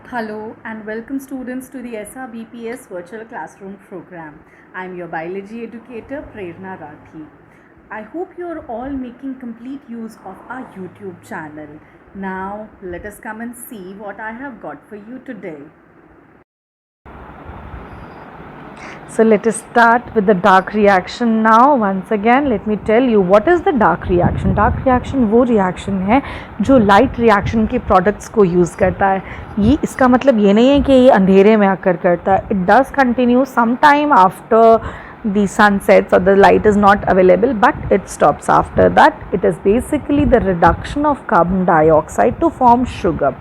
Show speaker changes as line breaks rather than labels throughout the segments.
Hello and welcome students to the SRBPS virtual classroom program. I am your biology educator Prerna Rathi. I hope you are all making complete use of our YouTube channel. Now let us come and see what I have got for you today. So let us start with the dark reaction now. Once again, let me tell you what is the dark reaction. Dark reaction वो reaction है जो light reaction के products को use करता है. ये इसका मतलब ये नहीं है कि ये अंधेरे में आकर करता है. It does continue sometime after the sun sets or the light is not available, but it stops after that. It is basically the reduction of carbon dioxide to form sugar.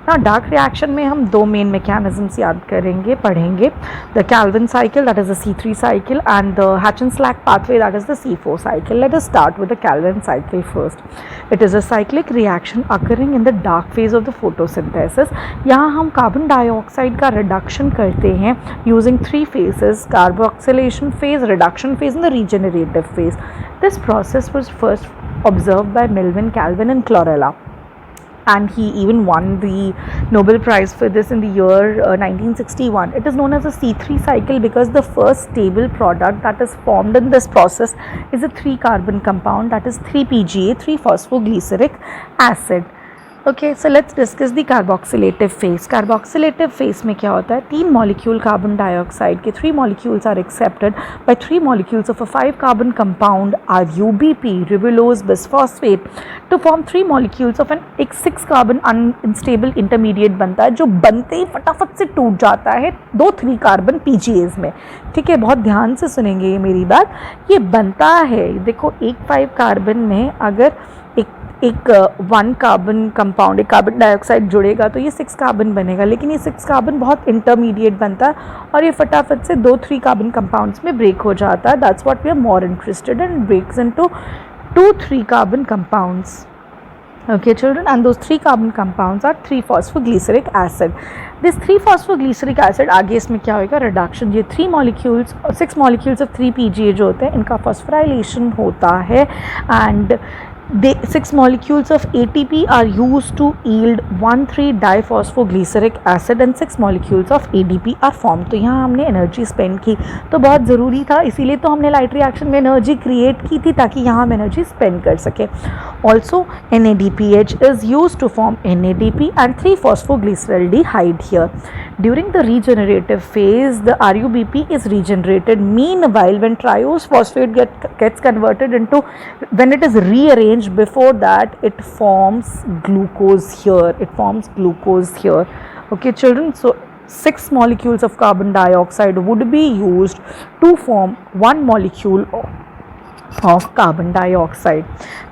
Now dark reaction में हम दो main mechanisms याद करेंगे पढ़ेंगे. The Calvin cycle, that is the C3 cycle, and the Hatch-Slack pathway, that is the C4 cycle. Let us start with the Calvin cycle first. It is a cyclic reaction occurring in the dark phase of the photosynthesis. यहाँ हम carbon dioxide का reduction करते हैं using three phases: carboxylation phase, reduction phase, and the regenerative phase. This process was first observed by Melvin Calvin and Chlorella, and he even won the Nobel Prize for this in the year 1961. It is known as a C3 cycle because the first stable product that is formed in this process is a 3-carbon compound, that is 3-PGA, 3-phosphoglyceric acid. Okay, so let's discuss the carboxylative phase. Carboxylative phase में क्या होता है? 3 molecule carbon dioxide के 3 molecules are accepted by 3 molecules of a 5-carbon compound RUBP, ribulose bisphosphate, to form 3 molecules of एक 6-carbon unstable intermediate बनता है जो बनते ही फटाफट से टूट जाता है 2 3-carbon PGAs में. ठीक है, बहुत ध्यान से सुनेंगे ये मेरी बात. ये बनता है, देखो एक 5-carbon में अगर एक 1-carbon कंपाउंड, एक कार्बन डाइऑक्साइड जुड़ेगा तो ये 6-carbon बनेगा, लेकिन ये 6-carbon बहुत इंटरमीडिएट बनता है और ये फटाफट से 2 3-carbon कंपाउंड्स में ब्रेक हो जाता है. That's what we are more interested in. Breaks into 2 3-carbon compounds. Okay children, and those 3-carbon compounds are 3-phosphoglyceric acid. This 3-phosphoglyceric acid, आगे इसमें क्या होगा? रिडक्शन. ये 3 molecules, 6 molecules of 3-PGA जो होते हैं इनका phosphorylation होता है, and 6 molecules of ATP are used to yield 1,3-diphosphoglyceric acid and 6 molecules of ADP are formed. तो यहाँ हमने एनर्जी स्पेंड की तो बहुत ज़रूरी था, इसीलिए तो हमने लाइट रिएक्शन में एनर्जी क्रिएट की थी ताकि यहाँ हम एनर्जी स्पेंड कर सके. Also NADPH is used to form NADP and 3-phosphoglyceraldehyde here. During the regenerative phase, the RUBP is regenerated. Meanwhile, when triose phosphate gets converted into, when it is rearranged, before that it forms glucose here. It forms glucose here. Okay, children. So 6 molecules of carbon dioxide would be used to form 1 molecule of carbon dioxide.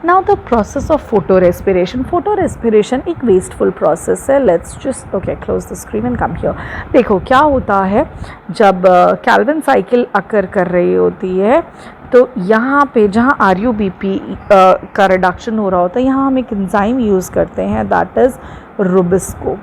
Now the process of photorespiration. Photorespiration एक wasteful process है. Let's just close the screen and come here. देखो क्या होता है जब Calvin cycle occur कर रही होती है तो यहाँ पे जहाँ RUBP का रिडक्शन हो रहा होता है यहाँ हम एक एंजाइम यूज़ करते हैं, दैट इज़ रुबिस्को.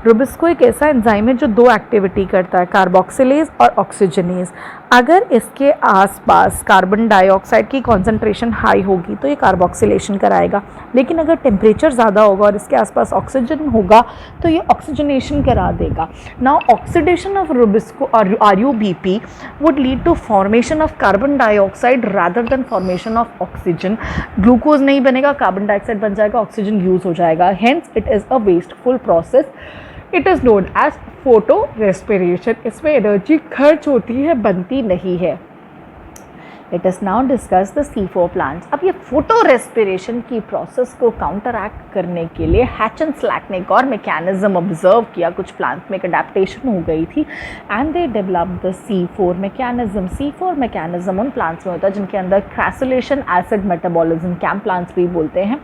रुबिस्को एक ऐसा एंजाइम है जो 2 एक्टिविटी करता है, कार्बोक्सिलेज और ऑक्सीजनेज. अगर इसके आसपास कार्बन डाइऑक्साइड की कॉन्सेंट्रेशन हाई होगी तो ये कार्बोक्सिलेशन कराएगा, लेकिन अगर टेम्परेचर ज़्यादा होगा और इसके आसपास ऑक्सीजन होगा तो ये ऑक्सीजनेशन करा देगा. नाउ ऑक्सीडेशन ऑफ रुबिस्को और RUBP would lead to formation of carbon dioxide rather than formation of oxygen. Glucose नहीं बनेगा, कार्बन डाइऑक्साइड बन जाएगा, ऑक्सीजन यूज़ हो जाएगा. Hence it is a wasteful process. It is known as photo respiration. इसमें energy खर्च होती है, बनती नहीं है. Let us now discuss the C4 plants. अब ये फोटो रेस्पिरेशन की प्रोसेस को काउंटरैक्ट करने के लिए Hatch-Slack ने एक और मैकेनिज्म ऑब्जर्व किया. कुछ प्लांट में एक अडेप्टेशन हो गई थी and they develop the C4 mechanism. C4 mechanism उन प्लांट्स में होता है जिनके अंदर क्रैसुलेशन एसिड मेटाबॉलिज्म, कैम्प प्लांट्स भी बोलते हैं,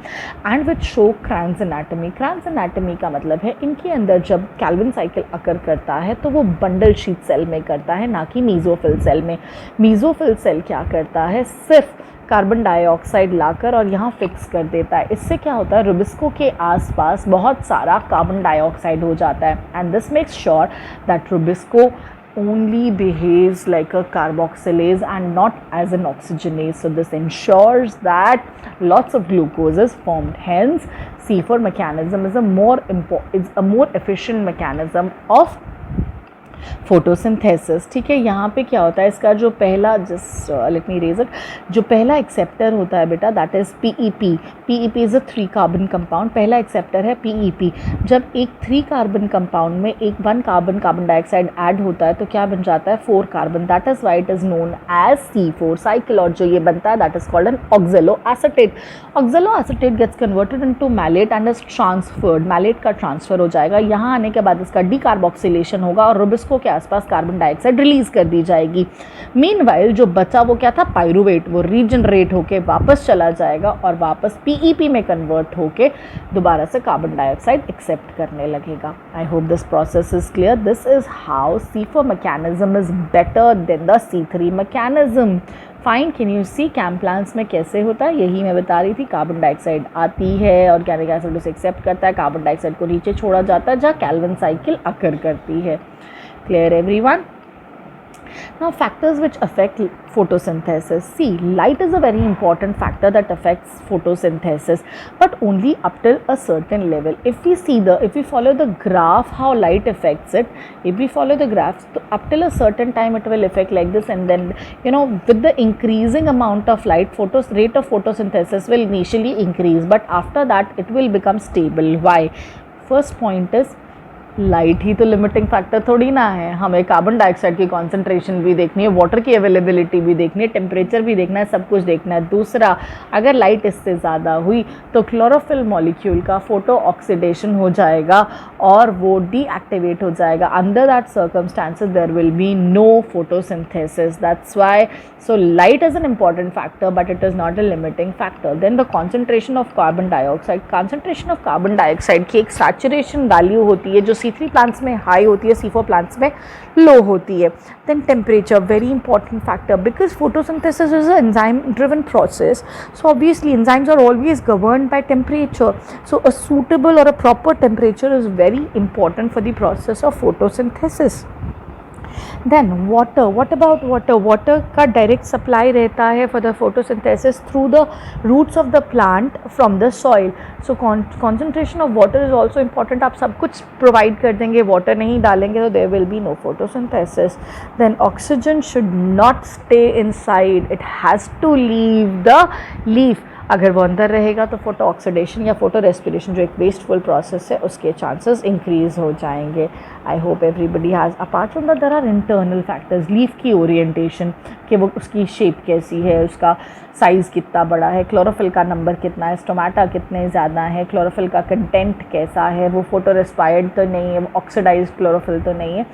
and which show Kranz anatomy. Kranz anatomy का मतलब है इनके अंदर जब कैल्विन साइकिल अकर करता है तो वो बंडल शीट सेल में करता है, ना कि मीजोफिल सेल में. मीजोफिल सेल क्या करता है? सिर्फ कार्बन डाइऑक्साइड लाकर और यहाँ फिक्स कर देता है. इससे क्या होता है? रुबिस्को के आसपास बहुत सारा कार्बन डाइऑक्साइड हो जाता है and this makes sure that Rubisco only behaves like a carboxylase and not as an oxygenase. So this ensures that lots of glucose is formed. Hence, C4 mechanism is a more efficient mechanism of photosynthesis. ठीक है, यहाँ पे क्या होता है, इसका जो पहला just let me raise it, जो पहला एक्सेप्टर होता है बेटा that is PEP. PEP is a 3 carbon compound. पहला एक्सेप्टर है पीईपी. जब एक 3 कार्बन कंपाउंड में एक 1 कार्बन डाइऑक्साइड ऐड होता है तो क्या बन जाता है, 4 carbon. That is why it is known as C4 cycle. और जो ये बनता है that is called an oxalo acetate. Oxalo acetate gets converted into malate and is transferred. Malate का ट्रांसफर हो जाएगा. यहाँ आने के बाद इसका डीकार्बोक्सिलेशन होगा और रुबिस्को के आसपास कार्बन डाइऑक्साइड रिलीज कर दी जाएगी. मीनवाइल जो बचा वो क्या था, पायरुवेट. वो रीजनरेट होके वापस चला जाएगा और वापस पीईपी में कन्वर्ट होके दोबारा से कार्बन डाइऑक्साइड एक्सेप्ट करने लगेगा. I hope this process is clear. This is how C4 mechanism is better than the C3 mechanism. Fine. Can you see CAM plants में कैसे होता है, यही मैं बता रही थी. कार्बन डाइऑक्साइड आती है, ऑर्गेनिक एसिड उसे एक्सेप्ट करता है, कार्बन डाइऑक्साइड को नीचे छोड़ा जाता है जहाँ कैल्विन साइकिल अकर करती है. Clear everyone? Now factors which affect photosynthesis. See, light is a very important factor that affects photosynthesis, but only up till a certain level. If we follow the graph how light affects it, if we follow the graphs, so up till a certain time it will affect like this, and then with the increasing amount of light, rate of photosynthesis will initially increase, but after that it will become stable. Why? First point is light ही तो limiting factor थोड़ी ना है. हमें carbon dioxide की concentration भी देखनी है, वाटर की अवेलेबिलिटी भी देखनी है, टेम्परेचर भी देखना है, सब कुछ देखना है. दूसरा, अगर लाइट इससे ज़्यादा हुई तो क्लोरोफिल मॉलिक्यूल का फोटो ऑक्सीडेशन हो जाएगा और वो डीएक्टिवेट हो जाएगा. Under that circumstances there will be no photosynthesis. That's why so light is an important factor but it is not a limiting factor. Then the concentration of carbon dioxide. Concentration of carbon dioxide की एक saturation value होती है जो C3 plants में high होती है, C4 plants में low होती है. Then temperature, very important factor because photosynthesis is an enzyme driven process, so obviously enzymes are always governed by temperature. So a suitable or a proper temperature is very important for the process of photosynthesis. Then water. What about water? Water का direct supply रहता है for the photosynthesis through the roots of the plant from the soil. So concentration of water is also important. आप सब कुछ provide कर देंगे, water नहीं डालेंगे तो there will be no photosynthesis. Then oxygen should not stay inside. It has to leave the leaf. अगर वो अंदर रहेगा तो फोटो ऑक्सीडेशन या फोटो रेस्पिरेशन जो एक वेस्टफुल प्रोसेस है उसके चांसेस इंक्रीज हो जाएंगे. I hope everybody has. Apart from that there are internal factors. Leaf की ओरिएंटेशन, कि वो उसकी शेप कैसी है, उसका साइज़ कितना बड़ा है, क्लोरोफिल का नंबर कितना है, स्टोमेटा कितने ज़्यादा है, क्लोरोफिल का कंटेंट कैसा है, वो फोटो रेस्पायर्ड तो नहीं है, ऑक्सीडाइज क्लोरोफिल तो नहीं है.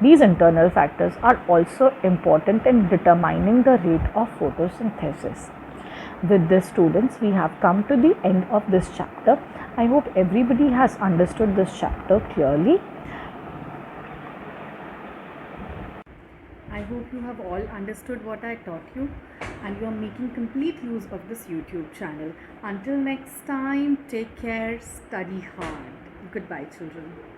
These internal factors are also important in determining the rate of photosynthesis. With this, students, we have come to the end of this chapter. I hope everybody has understood this chapter clearly. I hope you have all understood what I taught you and you are making complete use of this YouTube channel. Until next time, take care, study hard. Goodbye, children.